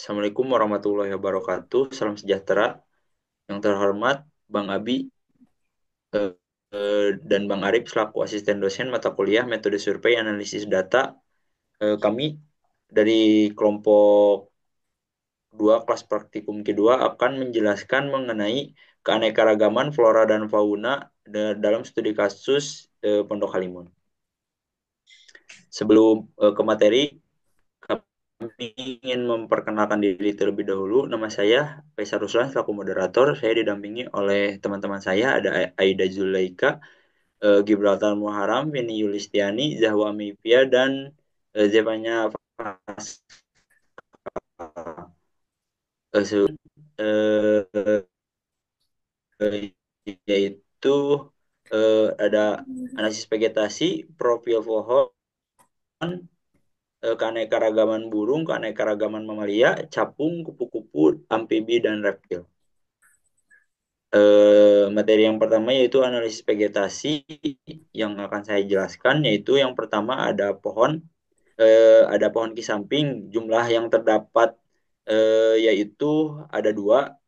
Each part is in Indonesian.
Assalamualaikum warahmatullahi wabarakatuh. Salam sejahtera. Yang terhormat Bang Abi eh, dan Bang Arif selaku asisten dosen mata kuliah metode survei analisis data. Kami dari kelompok 2 kelas praktikum kedua akan menjelaskan mengenai keanekaragaman flora dan fauna dalam studi kasus Pondok Halimun. Sebelum ke materi, kami ingin memperkenalkan diri terlebih dahulu. Nama saya Faisal Ruslan selaku moderator. Saya didampingi oleh teman-teman saya ada Aida Zulaika, Gibraltar Muharam, Vini Yulistiani, Zahwa Mifia, dan Zevanya Fasca. Eh, Yaitu ada analisis vegetasi, profil pohon, keanekaragaman burung, keanekaragaman mamalia, capung, kupu-kupu, amfibi, dan reptil. Materi yang pertama yaitu analisis vegetasi yang akan saya jelaskan, yaitu yang pertama ada pohon kisamping, jumlah yang terdapat yaitu ada dua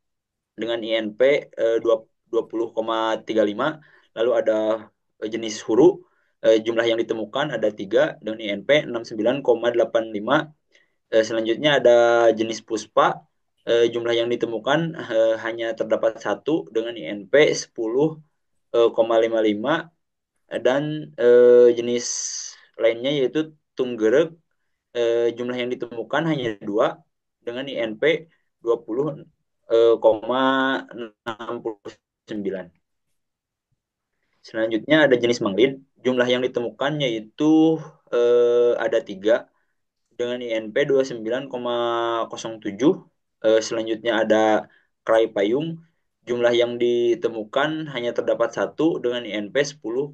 dengan INP 20,35. Lalu ada jenis huru, jumlah yang ditemukan ada tiga dengan INP 69,85. Selanjutnya ada jenis puspa, jumlah yang ditemukan hanya terdapat satu dengan INP 10,55. Dan jenis lainnya yaitu tunggerek, jumlah yang ditemukan hanya dua dengan INP 20,69. Selanjutnya ada jenis manglid, jumlah yang ditemukan yaitu ada tiga dengan INP 29,07. Selanjutnya ada krai payung, jumlah yang ditemukan hanya terdapat satu dengan INP 10,50.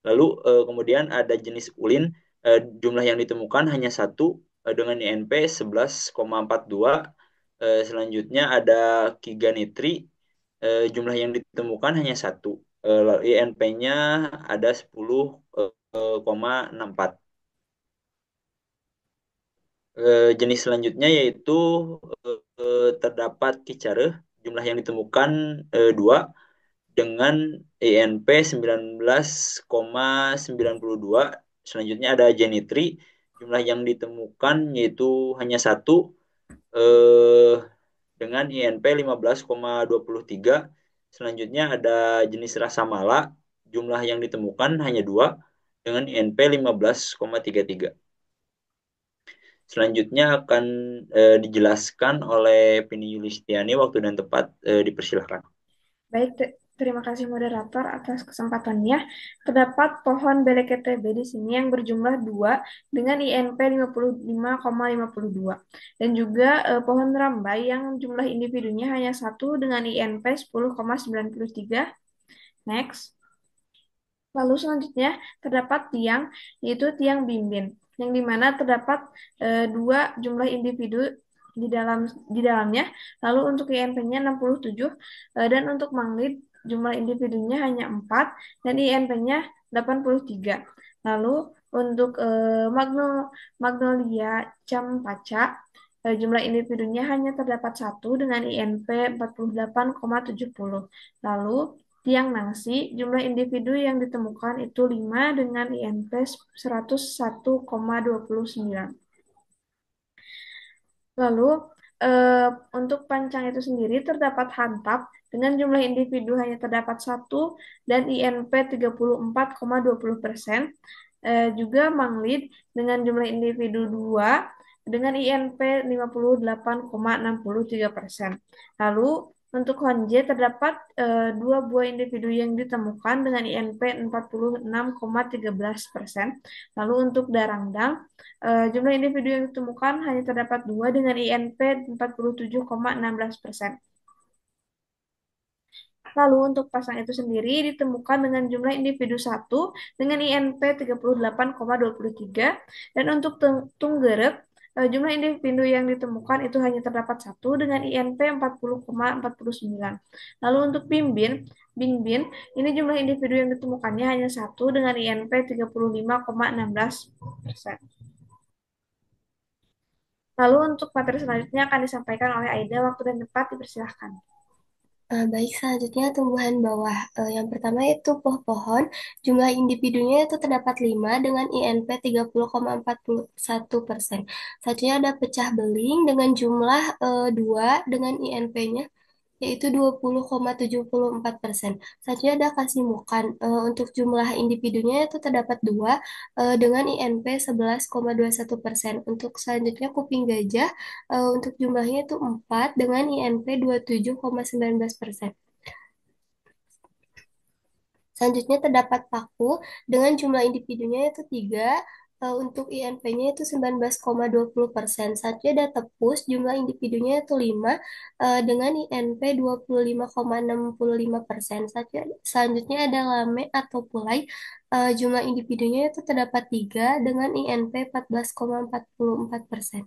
Lalu kemudian ada jenis ulin, jumlah yang ditemukan hanya satu dengan INP 11,42. Selanjutnya ada kiganitri, jumlah yang ditemukan hanya satu. INP-nya ada 10,64. Jenis selanjutnya yaitu terdapat kicareh, jumlah yang ditemukan dua dengan INP 19,92. Selanjutnya ada genitri, jumlah yang ditemukan yaitu hanya satu eh, dengan INP 15,23. Selanjutnya ada jenis rasa mala, jumlah yang ditemukan hanya dua dengan INP 15,33. Selanjutnya akan dijelaskan oleh Pini Yulistiani. Waktu dan tempat dipersilahkan. Baik, terima kasih moderator atas kesempatannya. Terdapat pohon beleketebe di sini yang berjumlah 2 dengan INP 55,52 dan juga pohon rambai yang jumlah individunya hanya satu dengan INP 10,93. Next. Lalu selanjutnya terdapat tiang, yaitu tiang bimbin, yang dimana terdapat dua jumlah individu di dalamnya. Lalu untuk INP-nya 67 dan untuk manglid jumlah individunya hanya 4 dan INP-nya 83. Lalu untuk Magnolia campaca, jumlah individunya hanya terdapat satu dengan INP 48,70. Lalu tiang nangsi, jumlah individu yang ditemukan itu 5 dengan INP 101,29. Lalu eh, untuk pancang itu sendiri terdapat hantap dengan jumlah individu hanya terdapat satu dan INP 34,20%. Juga manglid dengan jumlah individu 2 dengan INP 58,63%. Lalu untuk Honje terdapat dua buah individu yang ditemukan dengan INP 46,13%. Lalu untuk Darangdang, jumlah individu yang ditemukan hanya terdapat dua dengan INP 47,16%. Lalu untuk pasang itu sendiri ditemukan dengan jumlah individu satu dengan INP 38,23 dan untuk tunggerek jumlah individu yang ditemukan itu hanya terdapat satu dengan INP 40,49. Lalu untuk bingbin ini jumlah individu yang ditemukannya hanya satu dengan INP 35,16%. Lalu untuk materi selanjutnya akan disampaikan oleh Aida. Waktu dan tempat dipersilahkan. Baik, selanjutnya tumbuhan bawah. Yang pertama itu pohon. Jumlah individunya itu terdapat 5 dengan INP 30,41%. Selanjutnya ada pecah beling dengan jumlah 2 dengan INP-nya yaitu 20,74%. Selanjutnya ada kasimukan. Untuk jumlah individunya itu terdapat 2 dengan INP 11,21%. Untuk selanjutnya kuping gajah untuk jumlahnya itu 4 dengan INP 27,19%. Selanjutnya terdapat paku dengan jumlah individunya itu 3, untuk INP-nya itu 19,20%. Selanjutnya ada tepus, jumlah individunya itu 5 dengan INP 25,65%. Selanjutnya ada lame atau pulai, jumlah individunya itu terdapat 3 dengan INP 14,44%.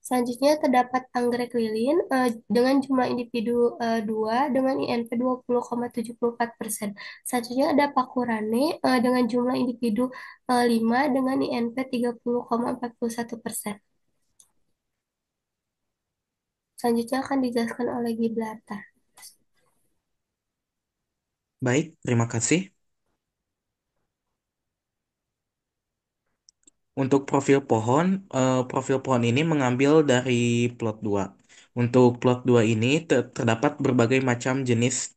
Selanjutnya terdapat anggrek lilin dengan jumlah individu 2 dengan INP 20,74%. Selanjutnya ada pakurane dengan jumlah individu 5 dengan INP 30,41%. Selanjutnya akan dijelaskan oleh Gibraltar. Baik, terima kasih. Untuk profil pohon ini mengambil dari plot 2. Untuk plot 2 ini terdapat berbagai macam jenis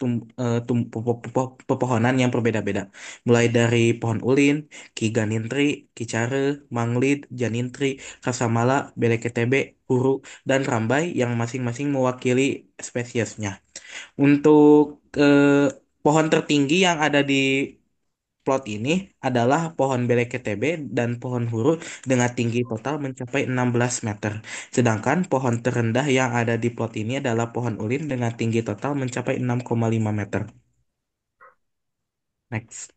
pepohonan yang berbeda-beda. Mulai dari pohon ulin, ki ganintri, ki care, manglid, janintri, kasamala, beleketebe, huru, dan rambai yang masing-masing mewakili spesiesnya. Untuk pohon tertinggi yang ada di plot ini adalah pohon beleketebe dan pohon huru dengan tinggi total mencapai 16 meter. Sedangkan pohon terendah yang ada di plot ini adalah pohon ulin dengan tinggi total mencapai 6,5 meter. Next.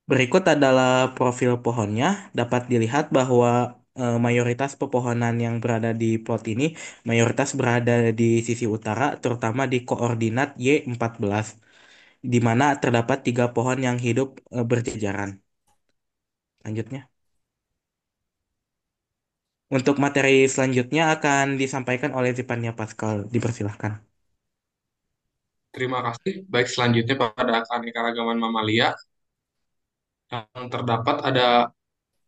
Berikut adalah profil pohonnya. Dapat dilihat bahwa mayoritas pepohonan yang berada di plot ini mayoritas berada di sisi utara, terutama di koordinat Y14, di mana terdapat 3 pohon yang hidup berjejaran. Lanjutnya. Untuk materi selanjutnya akan disampaikan oleh Zipania Pascal. Dipersilahkan. Terima kasih. Baik, selanjutnya pada keanekaragaman mamalia yang terdapat ada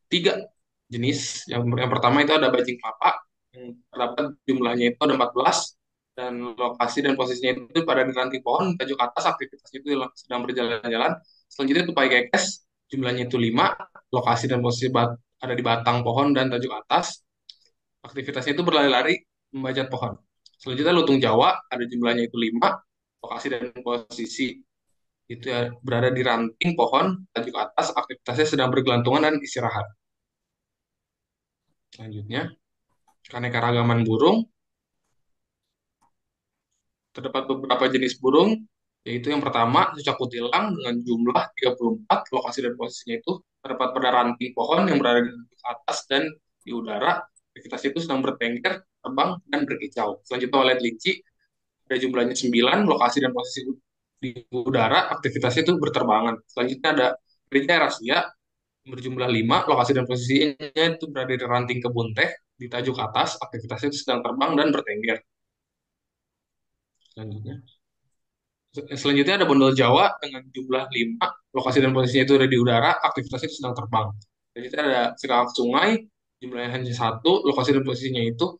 3 jenis. Yang pertama itu ada bajing kelapa, yang terdapat jumlahnya itu ada 14, dan lokasi dan posisinya itu pada di ranting pohon, tajuk atas, aktivitasnya itu sedang berjalan-jalan. Selanjutnya tupai kekes, jumlahnya itu 5, lokasi dan posisi ada di batang pohon dan tajuk atas, aktivitasnya itu berlari-lari membajak pohon. Selanjutnya lutung Jawa, ada jumlahnya itu 5, lokasi dan posisi itu ya berada di ranting pohon tajuk atas, aktivitasnya sedang bergelantungan dan istirahat. Selanjutnya, keanekaragaman burung, terdapat beberapa jenis burung, yaitu yang pertama cucak kutilang dengan jumlah 34, lokasi dan posisinya itu terdapat pada ranting pohon yang berada di atas dan di udara, aktivitas itu sedang bertengger, terbang, dan berkicau. Selanjutnya walet linci, ada jumlahnya 9, lokasi dan posisi di udara, aktivitasnya itu berterbangan. Selanjutnya ada kerinca rahasia, berjumlah 5, lokasi dan posisinya itu berada di ranting kebun teh, di tajuk atas, aktivitasnya itu sedang terbang dan bertengger. Selanjutnya, selanjutnya ada bondol Jawa dengan jumlah 5, lokasi dan posisinya itu ada di udara, aktivitasnya itu sedang terbang. Selanjutnya ada serangga sungai, jumlahnya hanya 1, lokasi dan posisinya itu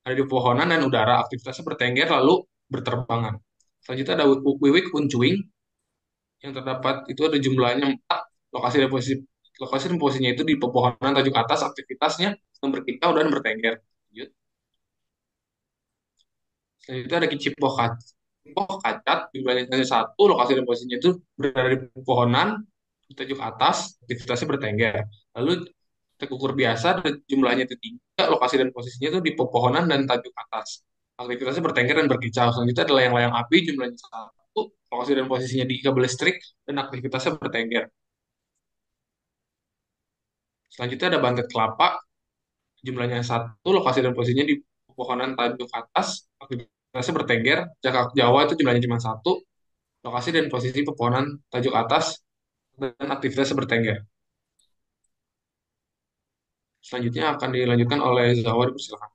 ada di pepohonan dan udara, aktivitasnya bertengger lalu berterbangan. Selanjutnya ada wiwik uncuing, yang terdapat itu ada jumlahnya 4, lokasi dan posisinya itu di pepohonan tajuk atas, aktivitasnya sedang berkicau dan bertengger. Lanjut. Selanjutnya ada Kicipoh kacat, jumlahnya hanya 1, lokasi dan posisinya itu berada di pepohonan di tajuk atas, aktivitasnya bertengger. Lalu tekukur biasa, jumlahnya itu 3, lokasi dan posisinya itu di pepohonan dan tajuk atas, aktivitasnya bertengger dan berkicau. Selanjutnya ada layang-layang api, jumlahnya 1, lokasi dan posisinya di kabel listrik dan aktivitasnya bertengger. Selanjutnya ada bantet kelapa, jumlahnya 1, lokasi dan posisinya di pepohonan tajuk atas, aktivitasnya bertengger. Cakak Jawa itu jumlahnya cuma 1, lokasi dan posisi pepohonan tajuk atas, dan aktivitasnya bertengger. Selanjutnya akan dilanjutkan oleh Zawar, silakan.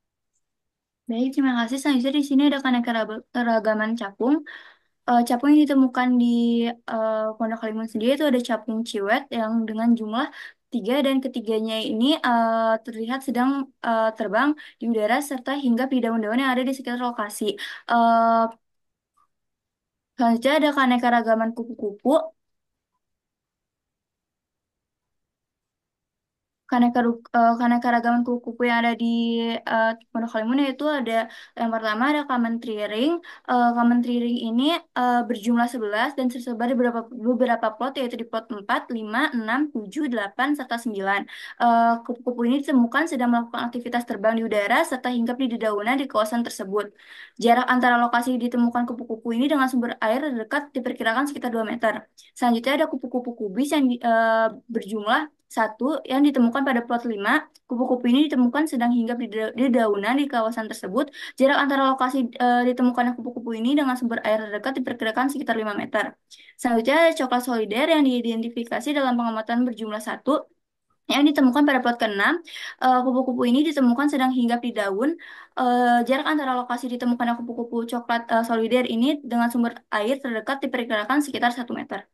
Baik, terima kasih. Selanjutnya di sini ada keanekaragaman capung. Capung yang ditemukan di Pondok Kalimun sendiri itu ada capung ciwet yang dengan jumlah tiga dan ketiganya ini terlihat sedang terbang di udara serta hinggap di daun-daun yang ada di sekitar lokasi. Eh, Selanjutnya ada keanekaragaman kupu-kupu. Keanekaragaman kupu-kupu yang ada di Pondok Kalimun yaitu ada yang pertama ada Kamentriring. Ring. Kamentriring ini berjumlah 11 dan tersebar di beberapa plot yaitu di plot 4, 5, 6, 7, 8, serta 9. Kupu-kupu ini ditemukan sedang melakukan aktivitas terbang di udara serta hinggap di dedaunan di kawasan tersebut. Jarak antara lokasi ditemukan kupu-kupu ini dengan sumber air terdekat diperkirakan sekitar 2 meter. Selanjutnya ada kupu-kupu kubis yang berjumlah satu yang ditemukan pada plot 5. Kupu-kupu ini ditemukan sedang hinggap di daunan di kawasan tersebut. Jarak antara lokasi ditemukannya kupu-kupu ini dengan sumber air terdekat diperkirakan sekitar 5 meter. Selanjutnya ada coklat solider yang diidentifikasi dalam pengamatan berjumlah satu yang ditemukan pada plot ke-6. Kupu-kupu ini ditemukan sedang hinggap di daun. Jarak antara lokasi ditemukannya kupu-kupu coklat solider ini dengan sumber air terdekat diperkirakan sekitar 1 meter.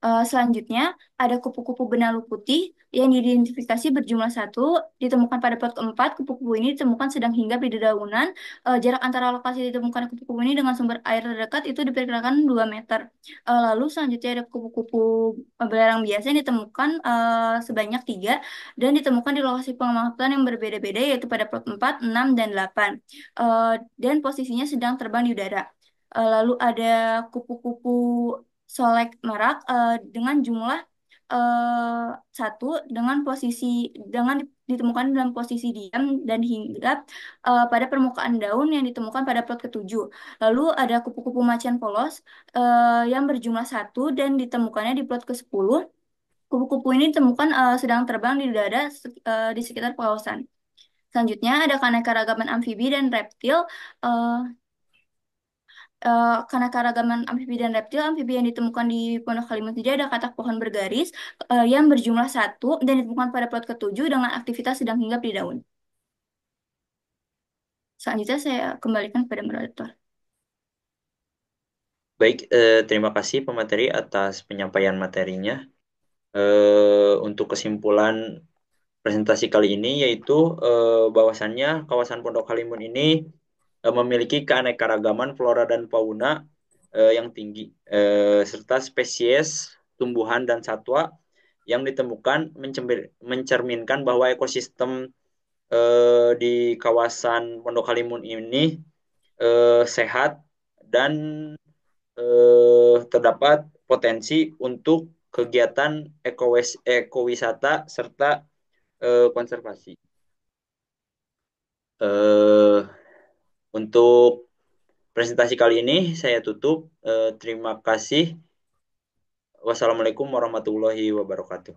Selanjutnya, ada kupu-kupu benalu putih yang diidentifikasi berjumlah satu, ditemukan pada plot keempat. Kupu-kupu ini ditemukan sedang hinggap di dedaunan. Jarak antara lokasi ditemukan kupu-kupu ini dengan sumber air terdekat itu diperkirakan 2 meter. Lalu selanjutnya ada kupu-kupu belerang biasa yang ditemukan sebanyak 3 dan ditemukan di lokasi pengamatan yang berbeda-beda yaitu pada plot 4, 6, dan 8. Dan posisinya sedang terbang di udara. Lalu ada kupu-kupu solek merak dengan jumlah satu dengan ditemukan dalam posisi diam dan hinggap pada permukaan daun yang ditemukan pada plot ketujuh. Lalu ada kupu-kupu macan polos yang berjumlah satu dan ditemukannya di plot ke-10. Kupu-kupu ini ditemukan sedang terbang di udara di sekitar kawasan. Selanjutnya ada keanekaragaman amfibi dan reptil. eh, Karena keragaman amfibi dan reptil, amfibi yang ditemukan di Pondok Kalimun tidak ada katak pohon bergaris yang berjumlah satu dan ditemukan pada plot ke-7 dengan aktivitas sedang hinggap di daun. Selanjutnya saya kembalikan kepada moderator. Baik, terima kasih pemateri atas penyampaian materinya. Untuk kesimpulan presentasi kali ini yaitu bahwasannya kawasan Pondok Kalimun ini memiliki keanekaragaman flora dan fauna yang tinggi serta spesies tumbuhan dan satwa yang ditemukan mencerminkan bahwa ekosistem di kawasan Pondok Kalimun ini sehat dan terdapat potensi untuk kegiatan ekowisata serta konservasi. Eh, untuk presentasi kali ini saya tutup. Terima kasih. Wassalamualaikum warahmatullahi wabarakatuh.